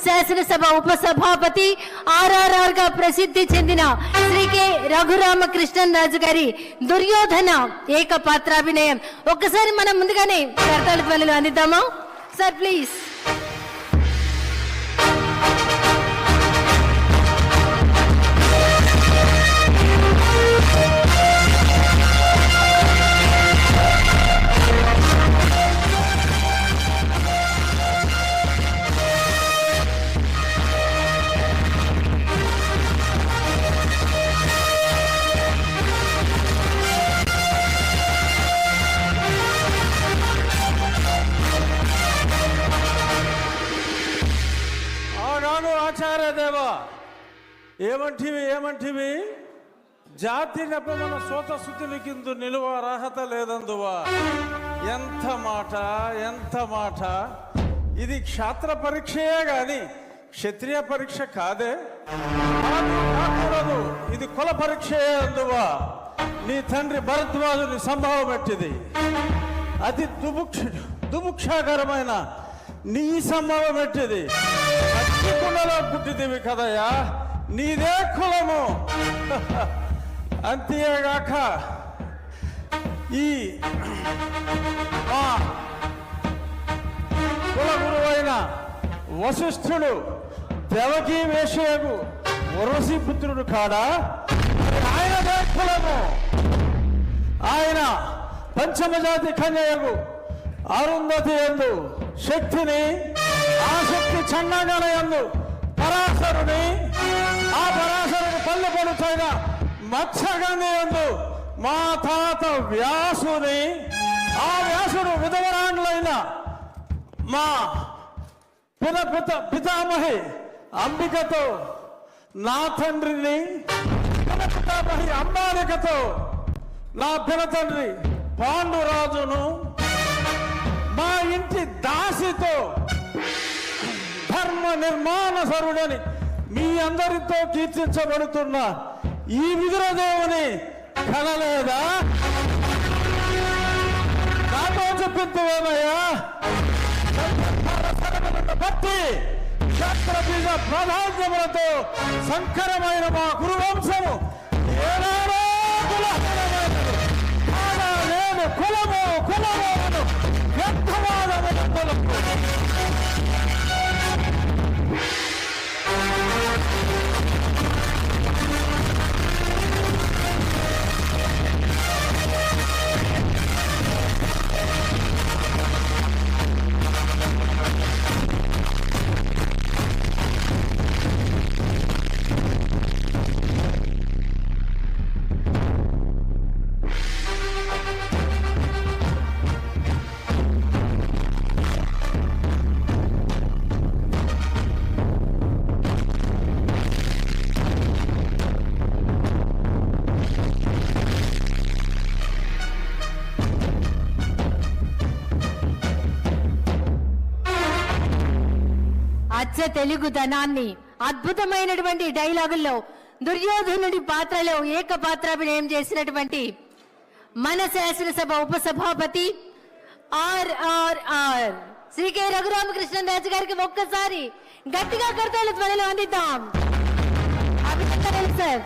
శాసనసభ ఉపసభాపతి RRR గా ప్రసిద్ధి చెందిన శ్రీ కె రఘురామకృష్ణరాజు గారి దుర్యోధన ఏకపాత్రాభినయం. ఒక్కసారి మనం ముందుగానే కర్తాళ ధ్వనులు అందిద్దామా సార్, ప్లీజ్. ఆచార్యదేవా, ఏమంటివి జాతి నెపమన సోత శుద్ధుని కింద నిలువ అర్హత లేదందువా. ఎంత మాట ఇది క్షాత్ర పరీక్షయే గాని క్షత్రియ పరీక్ష కాదే. కాకూడదు, ఇది కుల పరీక్షయే అందువా. నీ తండ్రి భరద్వాజుని సంభవం ఎట్టిది. అతి దుముక్షాకరమైన నీ సంభవం ఎట్టిది. కుండలో పుట్టిదివి కదయ్యా, నీదే కులము. అంతేగాక ఈ కుల గురువైన వశిష్ఠుడు దేవకీ వేషయకు వరసి పుత్రుడు కాడా, ఆయనదే కులము. ఆయన పంచమజాతి కన్యకు అరుంధతి యందు శక్తిని, ఆ శక్తి చండాగల యందు పరాశరుని, ఆ పరాశరుని పల్లె పడుతైన మత్స్యగంధి యందు మా తాత వ్యాసుని, ఆ వ్యాసుడు విధవరాండ్లైన మా పితామహి అంబికతో, నా తండ్రిని పితామహి అంబాలికతో, నా పినతండ్రి పాండురాజును, మా ఇంటి దాసితో ధర్మ నిర్మాణ సరుడని మీ అందరితో కీర్తించబడుతున్న ఈ విదురదేవుని కనలేదా? నాతో చెప్పిందేమయ్యా. భక్తి క్షత్రబీజ ప్రాధాన్యములతో సంకరమైన మా గురువంశము ఏనాడో నేను కులము వ్యర్థవాదములు. అచ్చ తెలుగుదనాన్ని అద్భుతమైనటువంటి డైలాగుల్లో దుర్యోధనుడి పాత్రలో ఏకపాత్రాభినయం చేసినటువంటి మన శాసనసభ ఉపసభాపతి RRR శ్రీ కె రఘురామకృష్ణరాజు గారికి ఒక్కసారి గట్టిగా కర్తాళ ధ్వనులు అందిద్దాం. అభినందనలు సార్.